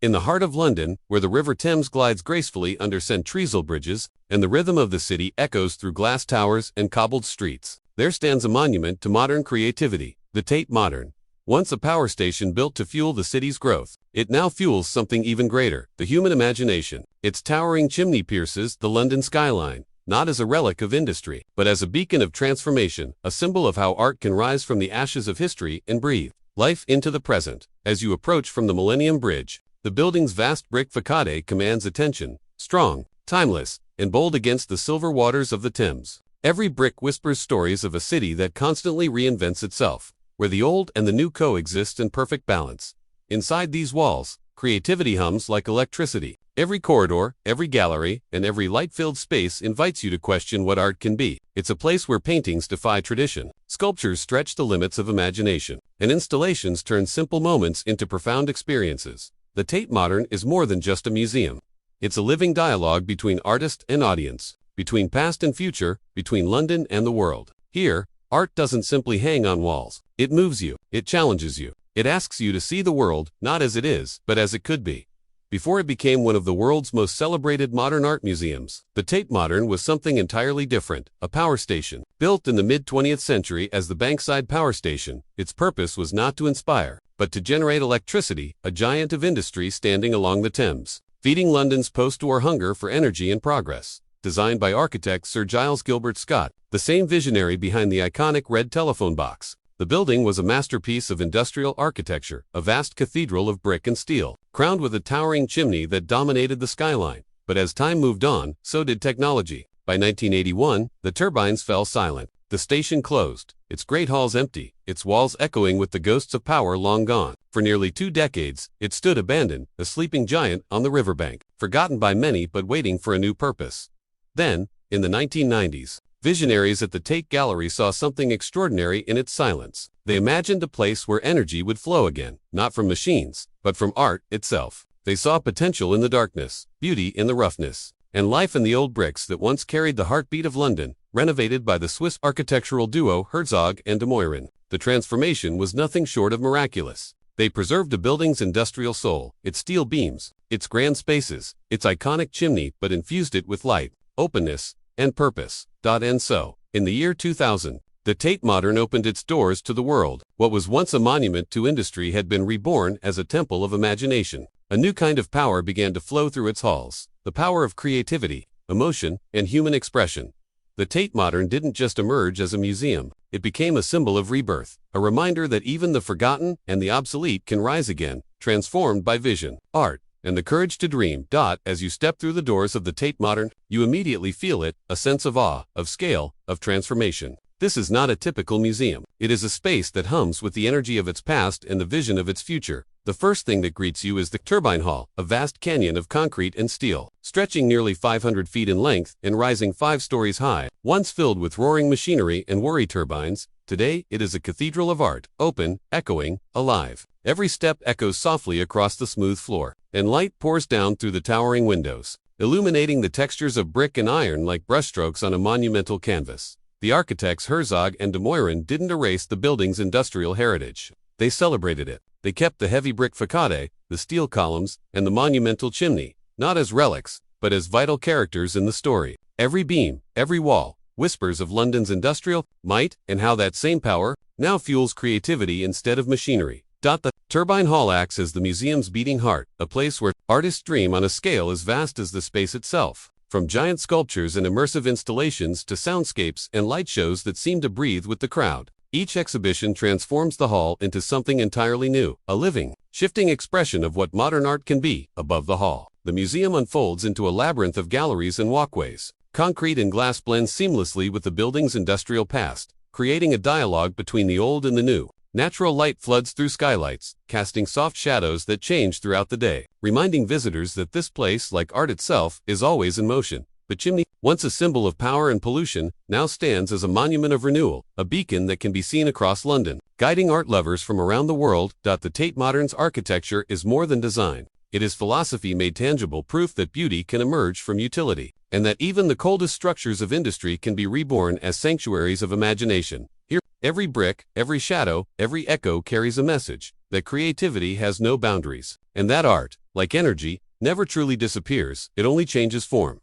In the heart of London, where the River Thames glides gracefully under centuries-old bridges, and the rhythm of the city echoes through glass towers and cobbled streets, there stands a monument to modern creativity, the Tate Modern. Once a power station built to fuel the city's growth, it now fuels something even greater, the human imagination. Its towering chimney pierces the London skyline, not as a relic of industry, but as a beacon of transformation, a symbol of how art can rise from the ashes of history and breathe life into the present. As you approach from the Millennium Bridge, the building's vast brick facade commands attention, strong, timeless, and bold against the silver waters of the Thames. Every brick whispers stories of a city that constantly reinvents itself, where the old and the new coexist in perfect balance. Inside these walls, creativity hums like electricity. Every corridor, every gallery, and every light-filled space invites you to question what art can be. It's a place where paintings defy tradition, sculptures stretch the limits of imagination, and installations turn simple moments into profound experiences. The Tate Modern is more than just a museum. It's a living dialogue between artist and audience, between past and future, between London and the world. Here, art doesn't simply hang on walls. It moves you, it challenges you, it asks you to see the world not as it is, but as it could be. Before it became one of the world's most celebrated modern art museums, the Tate Modern was something entirely different, a power station. Built in the mid-20th century as the Bankside Power Station, its purpose was not to inspire, but to generate electricity, a giant of industry standing along the Thames, feeding London's post-war hunger for energy and progress. Designed by architect Sir Giles Gilbert Scott, the same visionary behind the iconic red telephone box. The building was a masterpiece of industrial architecture, a vast cathedral of brick and steel, crowned with a towering chimney that dominated the skyline. But as time moved on, so did technology. By 1981, the turbines fell silent. The station closed, its great halls empty, its walls echoing with the ghosts of power long gone. For nearly 2 decades, it stood abandoned, a sleeping giant on the riverbank, forgotten by many but waiting for a new purpose. Then, in the 1990s, visionaries at the Tate Gallery saw something extraordinary in its silence. They imagined a place where energy would flow again, not from machines, but from art itself. They saw potential in the darkness, beauty in the roughness, and life in the old bricks that once carried the heartbeat of London, renovated by the Swiss architectural duo Herzog and de Meuron. The transformation was nothing short of miraculous. They preserved a building's industrial soul, its steel beams, its grand spaces, its iconic chimney, but infused it with light, openness, and purpose. And so, in the year 2000, the Tate Modern opened its doors to the world. What was once a monument to industry had been reborn as a temple of imagination. A new kind of power began to flow through its halls, the power of creativity, emotion, and human expression. The Tate Modern didn't just emerge as a museum, it became a symbol of rebirth, a reminder that even the forgotten and the obsolete can rise again, transformed by vision, art, and the courage to dream. As you step through the doors of the Tate Modern, you immediately feel it, a sense of awe, of scale, of transformation. This is not a typical museum. It is a space that hums with the energy of its past and the vision of its future. The first thing that greets you is the turbine hall, a vast canyon of concrete and steel, stretching nearly 500 feet in length and rising 5 stories high. Once filled with roaring machinery and worry turbines, today it is a cathedral of art, open, echoing, alive. Every step echoes softly across the smooth floor, and light pours down through the towering windows, illuminating the textures of brick and iron like brushstrokes on a monumental canvas. The architects Herzog and de Meuron didn't erase the building's industrial heritage. They celebrated it. They kept the heavy brick facade, the steel columns, and the monumental chimney, not as relics, but as vital characters in the story. Every beam, every wall, whispers of London's industrial might and how that same power now fuels creativity instead of machinery. The Turbine Hall acts as the museum's beating heart, a place where artists dream on a scale as vast as the space itself. From giant sculptures and immersive installations to soundscapes and light shows that seem to breathe with the crowd, each exhibition transforms the hall into something entirely new, a living, shifting expression of what modern art can be. Above the hall, the museum unfolds into a labyrinth of galleries and walkways. Concrete and glass blend seamlessly with the building's industrial past, creating a dialogue between the old and the new. Natural light floods through skylights, casting soft shadows that change throughout the day, reminding visitors that this place, like art itself, is always in motion. The chimney, once a symbol of power and pollution, now stands as a monument of renewal, a beacon that can be seen across London, guiding art lovers from around the world. The Tate Modern's architecture is more than design. It is philosophy made tangible, proof that beauty can emerge from utility, and that even the coldest structures of industry can be reborn as sanctuaries of imagination. Here, Every brick, every shadow, every echo carries a message that creativity has no boundaries, and that art, like energy, never truly disappears, it only changes form.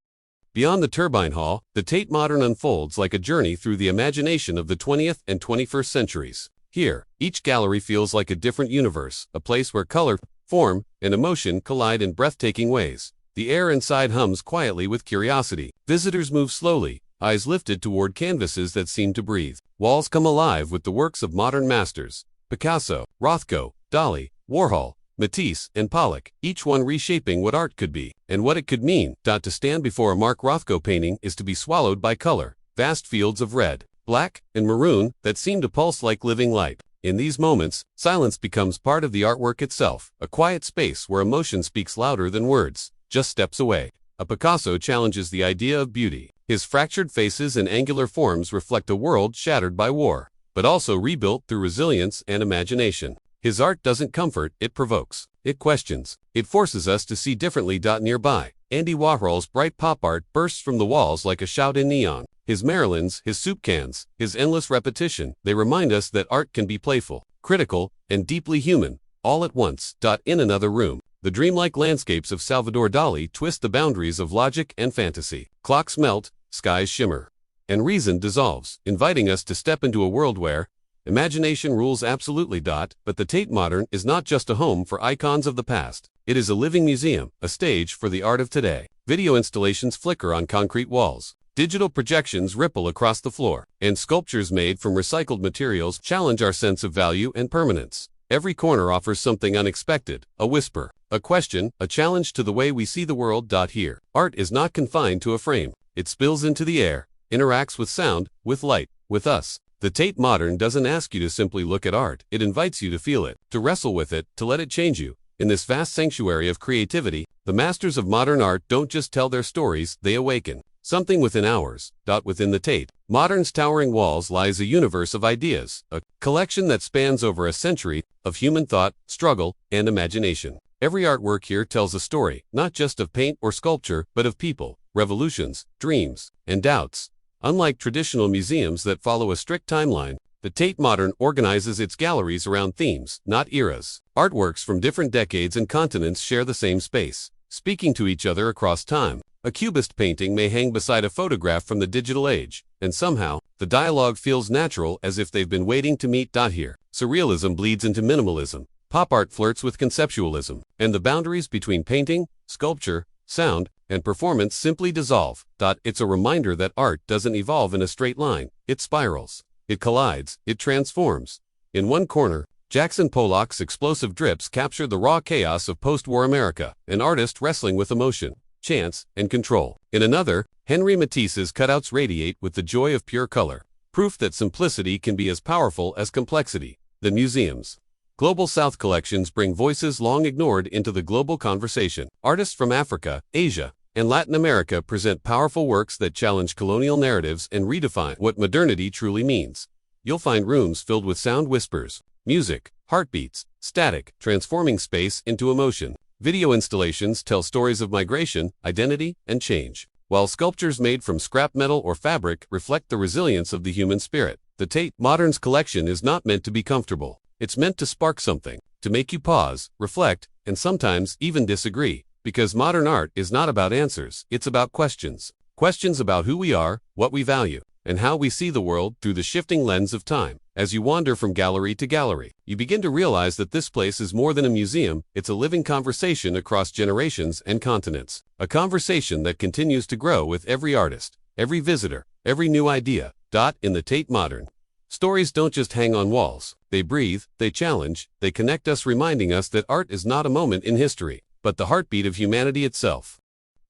Beyond the Turbine Hall, the Tate Modern unfolds like a journey through the imagination of the 20th and 21st centuries. Here, each gallery feels like a different universe, a place where color, form, and emotion collide in breathtaking ways. The air inside hums quietly with curiosity. Visitors move slowly, eyes lifted toward canvases that seem to breathe. Walls come alive with the works of modern masters: Picasso, Rothko, Dali, Warhol, Matisse, and Pollock, each one reshaping what art could be, and what it could mean. To stand before a Mark Rothko painting is to be swallowed by color, vast fields of red, black, and maroon that seem to pulse like living light. In these moments, silence becomes part of the artwork itself, a quiet space where emotion speaks louder than words. Just steps away, a Picasso challenges the idea of beauty. His fractured faces and angular forms reflect a world shattered by war, but also rebuilt through resilience and imagination. His art doesn't comfort, it provokes. It questions. It forces us to see differently. Nearby, Andy Warhol's bright pop art bursts from the walls like a shout in neon. His Marilyns, his soup cans, his endless repetition, they remind us that art can be playful, critical, and deeply human, all at once. In another room, the dreamlike landscapes of Salvador Dali twist the boundaries of logic and fantasy. Clocks melt, skies shimmer, and reason dissolves, inviting us to step into a world where imagination rules absolutely. But the Tate Modern is not just a home for icons of the past. It is a living museum, a stage for the art of today. Video installations flicker on concrete walls. Digital projections ripple across the floor, and sculptures made from recycled materials challenge our sense of value and permanence. Every corner offers something unexpected, a whisper, a question, a challenge to the way we see the world. Here, art is not confined to a frame. It spills into the air, interacts with sound, with light, with us. The Tate Modern doesn't ask you to simply look at art, it invites you to feel it, to wrestle with it, to let it change you. In this vast sanctuary of creativity, the masters of modern art don't just tell their stories, they awaken something within ours. Within the Tate Modern's towering walls lies a universe of ideas, a collection that spans over a century of human thought, struggle, and imagination. Every artwork here tells a story, not just of paint or sculpture, but of people, revolutions, dreams, and doubts. Unlike traditional museums that follow a strict timeline, the Tate Modern organizes its galleries around themes, not eras. Artworks from different decades and continents share the same space, speaking to each other across time. A cubist painting may hang beside a photograph from the digital age, and somehow, the dialogue feels natural, as if they've been waiting to meet. Here, surrealism bleeds into minimalism, pop art flirts with conceptualism, and the boundaries between painting, sculpture, sound, and performance simply dissolve. It's a reminder that art doesn't evolve in a straight line, it spirals, it collides, it transforms. In one corner, Jackson Pollock's explosive drips capture the raw chaos of post-war America, an artist wrestling with emotion, chance, and control. In another, Henri Matisse's cutouts radiate with the joy of pure color, proof that simplicity can be as powerful as complexity. The museum's Global South collections bring voices long ignored into the global conversation. Artists from Africa, Asia, and Latin America present powerful works that challenge colonial narratives and redefine what modernity truly means. You'll find rooms filled with sound whispers, music, heartbeats, static, transforming space into emotion. Video installations tell stories of migration, identity, and change, while sculptures made from scrap metal or fabric reflect the resilience of the human spirit. The Tate Modern's collection is not meant to be comfortable. It's meant to spark something, to make you pause, reflect, and sometimes even disagree. Because modern art is not about answers, it's about questions. Questions about who we are, what we value, and how we see the world through the shifting lens of time. As you wander from gallery to gallery, you begin to realize that this place is more than a museum, it's a living conversation across generations and continents. A conversation that continues to grow with every artist, every visitor, every new idea. In the Tate Modern, stories don't just hang on walls. They breathe, they challenge, they connect us, reminding us that art is not a moment in history, but the heartbeat of humanity itself.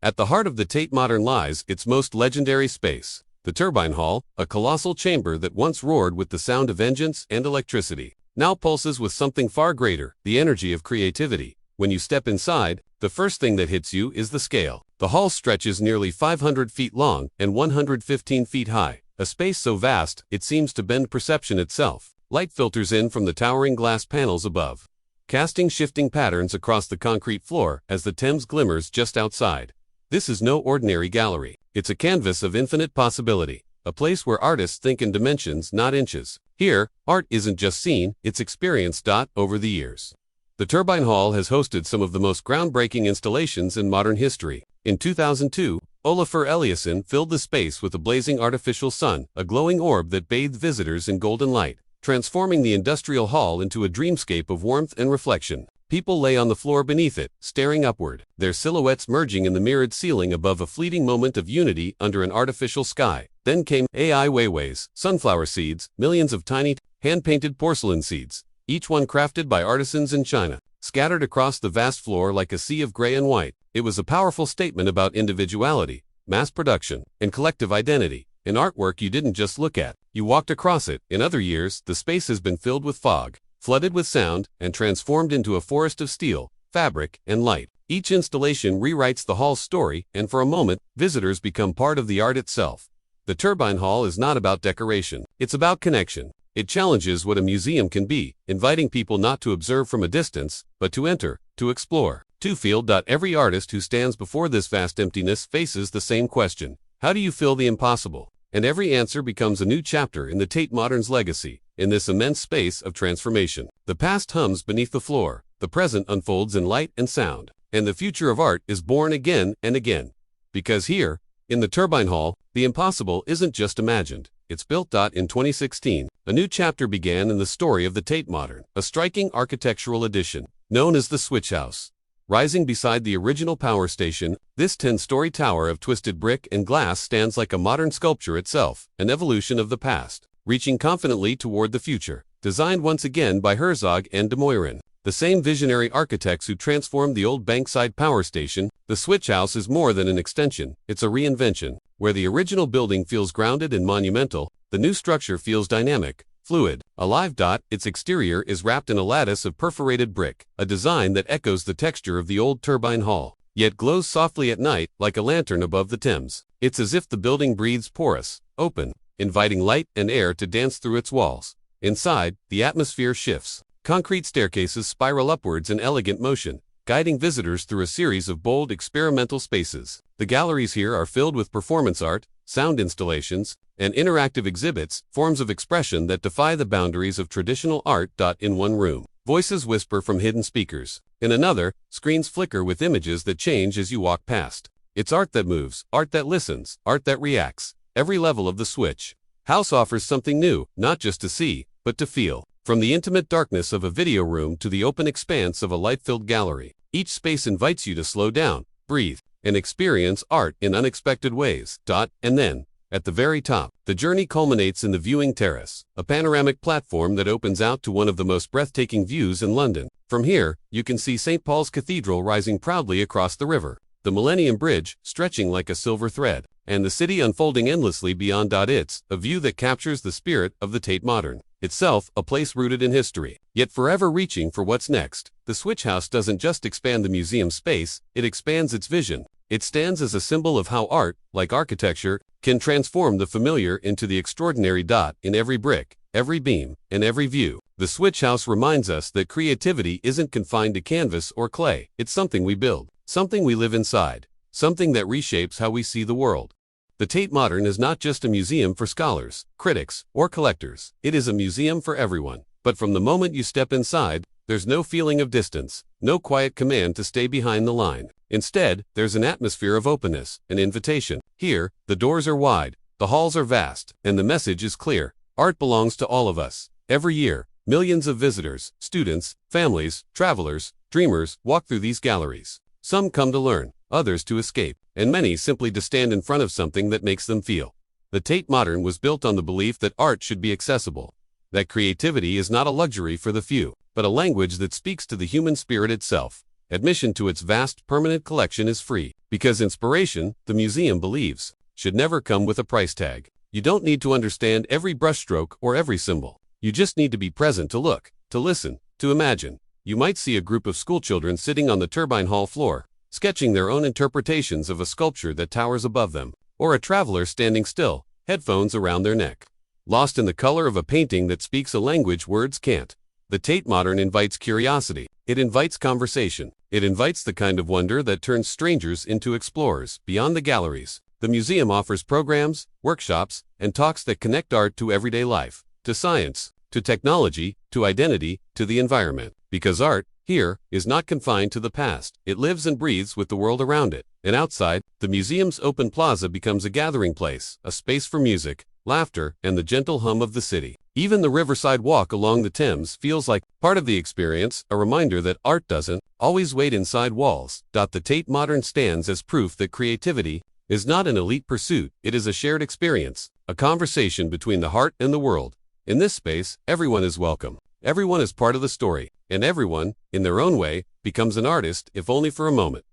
At the heart of the Tate Modern lies its most legendary space, the Turbine Hall, a colossal chamber that once roared with the sound of vengeance and electricity, now pulses with something far greater, the energy of creativity. When you step inside, the first thing that hits you is the scale. The hall stretches nearly 500 feet long and 115 feet high, a space so vast it seems to bend perception itself. Light filters in from the towering glass panels above, casting shifting patterns across the concrete floor as the Thames glimmers just outside. This is no ordinary gallery. It's a canvas of infinite possibility, a place where artists think in dimensions, not inches. Here, art isn't just seen, it's experienced. Over the years, the Turbine Hall has hosted some of the most groundbreaking installations in modern history. In 2002, Olafur Eliasson filled the space with a blazing artificial sun, a glowing orb that bathed visitors in golden light, transforming the industrial hall into a dreamscape of warmth and reflection. People lay on the floor beneath it, staring upward, their silhouettes merging in the mirrored ceiling above a fleeting moment of unity under an artificial sky. Then came AI Weiweis, sunflower seeds, millions of tiny, hand-painted porcelain seeds, each one crafted by artisans in China, scattered across the vast floor like a sea of gray and white. It was a powerful statement about individuality, mass production, and collective identity. In artwork you didn't just look at, you walked across it. In other years, the space has been filled with fog, flooded with sound, and transformed into a forest of steel, fabric, and light. Each installation rewrites the hall's story, and for a moment, visitors become part of the art itself. The Turbine Hall is not about decoration, it's about connection. It challenges what a museum can be, inviting people not to observe from a distance, but to enter, to explore, to feel. Every artist who stands before this vast emptiness faces the same question: how do you feel the impossible? And every answer becomes a new chapter in the Tate Modern's legacy. In this immense space of transformation, the past hums beneath the floor, the present unfolds in light and sound, and the future of art is born again and again. Because here, in the Turbine Hall, the impossible isn't just imagined, it's built. In 2016, a new chapter began in the story of the Tate Modern, a striking architectural addition, known as the Switch House. Rising beside the original power station, this 10-story tower of twisted brick and glass stands like a modern sculpture itself, an evolution of the past, reaching confidently toward the future. Designed once again by Herzog and de Moiren, the same visionary architects who transformed the old Bankside power station, the Switch House is more than an extension, it's a reinvention. Where the original building feels grounded and monumental, the new structure feels dynamic, fluid, alive. Its exterior is wrapped in a lattice of perforated brick, a design that echoes the texture of the old Turbine Hall, yet glows softly at night like a lantern above the Thames. It's as if the building breathes porous, open, inviting light and air to dance through its walls. Inside, the atmosphere shifts. Concrete staircases spiral upwards in elegant motion, guiding visitors through a series of bold experimental spaces. The galleries here are filled with performance art, sound installations, and interactive exhibits, forms of expression that defy the boundaries of traditional art. In one room, voices whisper from hidden speakers. In another, screens flicker with images that change as you walk past. It's art that moves, art that listens, art that reacts. Every level of the Switch House offers something new, not just to see, but to feel. From the intimate darkness of a video room to the open expanse of a light-filled gallery, each space invites you to slow down, breathe, and experience art in unexpected ways. And then, at the very top, the journey culminates in the viewing terrace, a panoramic platform that opens out to one of the most breathtaking views in London. From here, you can see St. Paul's Cathedral rising proudly across the river, the Millennium Bridge stretching like a silver thread, and the city unfolding endlessly beyond. It's a view that captures the spirit of the Tate Modern, itself a place rooted in history, yet forever reaching for what's next. The Switch House doesn't just expand the museum space, it expands its vision. It stands as a symbol of how art, like architecture, can transform the familiar into the extraordinary. In every brick, every beam, and every view, the Switch House reminds us that creativity isn't confined to canvas or clay. It's something we build, something we live inside, something that reshapes how we see the world. The Tate Modern is not just a museum for scholars, critics, or collectors. It is a museum for everyone. But from the moment you step inside, there's no feeling of distance, no quiet command to stay behind the line. Instead, there's an atmosphere of openness, an invitation. Here, the doors are wide, the halls are vast, and the message is clear. Art belongs to all of us. Every year, millions of visitors, students, families, travelers, dreamers walk through these galleries. Some come to learn, others to escape, and many simply to stand in front of something that makes them feel. The Tate Modern was built on the belief that art should be accessible, that creativity is not a luxury for the few, but a language that speaks to the human spirit itself. Admission to its vast, permanent collection is free, because inspiration, the museum believes, should never come with a price tag. You don't need to understand every brushstroke or every symbol. You just need to be present to look, to listen, to imagine. You might see a group of schoolchildren sitting on the Turbine Hall floor, sketching their own interpretations of a sculpture that towers above them, or a traveler standing still, headphones around their neck, lost in the color of a painting that speaks a language words can't. The Tate Modern invites curiosity. It invites conversation. It invites the kind of wonder that turns strangers into explorers. Beyond the galleries, the museum offers programs, workshops, and talks that connect art to everyday life. to science, to technology, to identity, to the environment. Because art, here, is not confined to the past. It lives and breathes with the world around it. And outside, the museum's open plaza becomes a gathering place, a space for music, laughter, and the gentle hum of the city. Even the riverside walk along the Thames feels like part of the experience, a reminder that art doesn't always wait inside walls. The Tate Modern stands as proof that creativity is not an elite pursuit, it is a shared experience, a conversation between the heart and the world. In this space, everyone is welcome. Everyone is part of the story, and everyone, in their own way, becomes an artist, if only for a moment.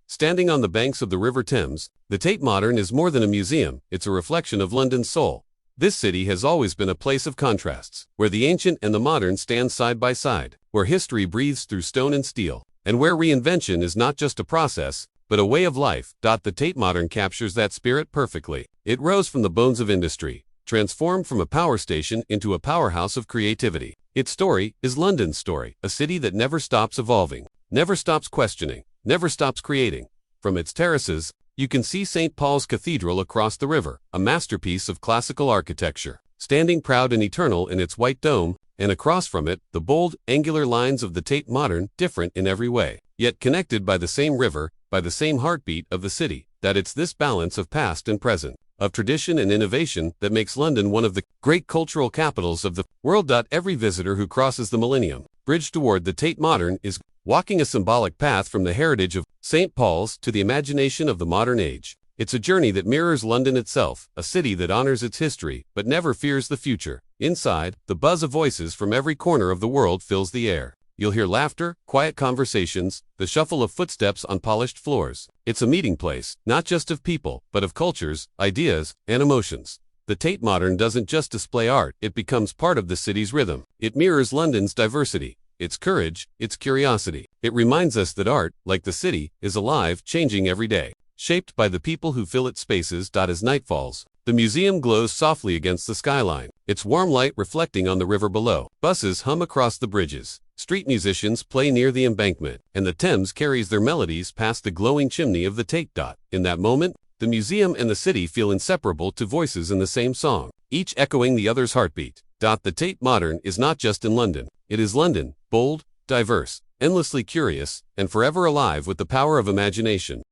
Standing on the banks of the River Thames, the Tate Modern is more than a museum, it's a reflection of London's soul. This city has always been a place of contrasts, where the ancient and the modern stand side by side, where history breathes through stone and steel, and where reinvention is not just a process, but a way of life. The Tate Modern captures that spirit perfectly. It rose from the bones of industry, transformed from a power station into a powerhouse of creativity. Its story is London's story, a city that never stops evolving, never stops questioning, never stops creating. From its terraces, you can see St. Paul's Cathedral across the river, a masterpiece of classical architecture, standing proud and eternal in its white dome, and across from it, the bold, angular lines of the Tate Modern, different in every way, yet connected by the same river, by the same heartbeat of the city. It's this balance of past and present, of tradition and innovation, that makes London one of the great cultural capitals of the world. Every visitor who crosses the Millennium Bridge toward the Tate Modern is walking a symbolic path from the heritage of St. Paul's to the imagination of the modern age. It's a journey that mirrors London itself, a city that honors its history but never fears the future. Inside, the buzz of voices from every corner of the world fills the air. You'll hear laughter, quiet conversations, the shuffle of footsteps on polished floors. It's a meeting place, not just of people, but of cultures, ideas, and emotions. The Tate Modern doesn't just display art, it becomes part of the city's rhythm. It mirrors London's diversity, its courage, its curiosity. It reminds us that art, like the city, is alive, changing every day, shaped by the people who fill its spaces. As night falls, the museum glows softly against the skyline, its warm light reflecting on the river below. Buses hum across the bridges, street musicians play near the embankment, and the Thames carries their melodies past the glowing chimney of the Tate. In that moment, the museum and the city feel inseparable, two voices in the same song, each echoing the other's heartbeat. The Tate Modern is not just in London, it is London, bold, diverse, endlessly curious, and forever alive with the power of imagination.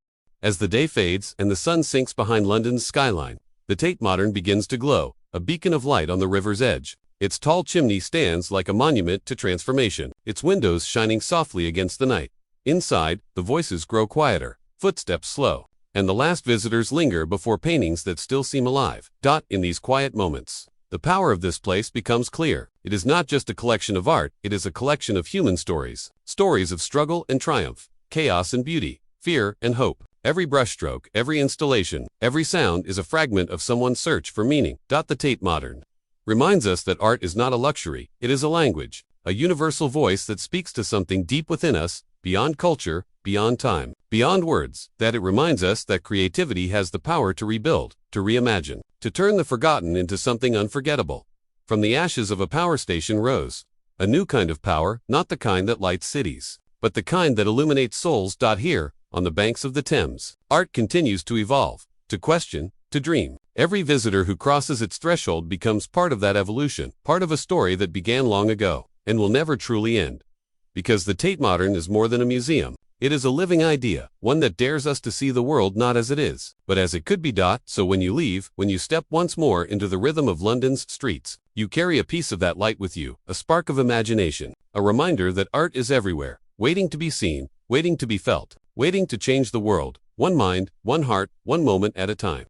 As the day fades and the sun sinks behind London's skyline, the Tate Modern begins to glow, a beacon of light on the river's edge. Its tall chimney stands like a monument to transformation, its windows shining softly against the night. Inside, the voices grow quieter, footsteps slow, and the last visitors linger before paintings that still seem alive. In these quiet moments, the power of this place becomes clear. It is not just a collection of art, it is a collection of human stories. Stories of struggle and triumph, chaos and beauty, fear and hope. Every brushstroke, every installation, every sound is a fragment of someone's search for meaning. The Tate Modern reminds us that art is not a luxury, it is a language, a universal voice that speaks to something deep within us, beyond culture, beyond time, beyond words. It reminds us that creativity has the power to rebuild, to reimagine, to turn the forgotten into something unforgettable. From the ashes of a power station rose a new kind of power, not the kind that lights cities, but the kind that illuminates souls. Here, on the banks of the Thames, art continues to evolve, to question, to dream. Every visitor who crosses its threshold becomes part of that evolution, part of a story that began long ago, and will never truly end. Because the Tate Modern is more than a museum, it is a living idea, one that dares us to see the world not as it is, but as it could be. So when you leave, when you step once more into the rhythm of London's streets, you carry a piece of that light with you, a spark of imagination, a reminder that art is everywhere, waiting to be seen, waiting to be felt, waiting to change the world, one mind, one heart, one moment at a time.